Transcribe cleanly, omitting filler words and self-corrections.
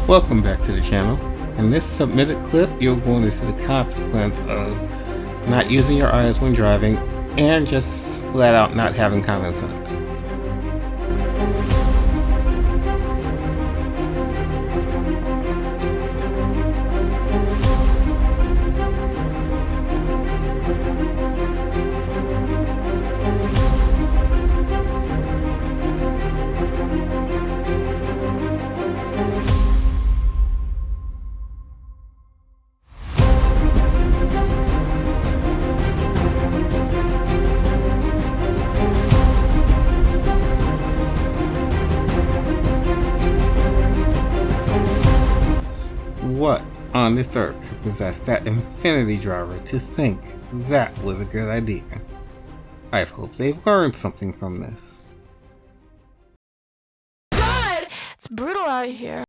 Welcome back to the channel. In this submitted clip, you're going to see the consequence of not using your eyes when driving and just flat out not having common sense. What on this earth could possess that infinity driver to think that was a good idea? I hope they've learned something from this. God! It's brutal out here.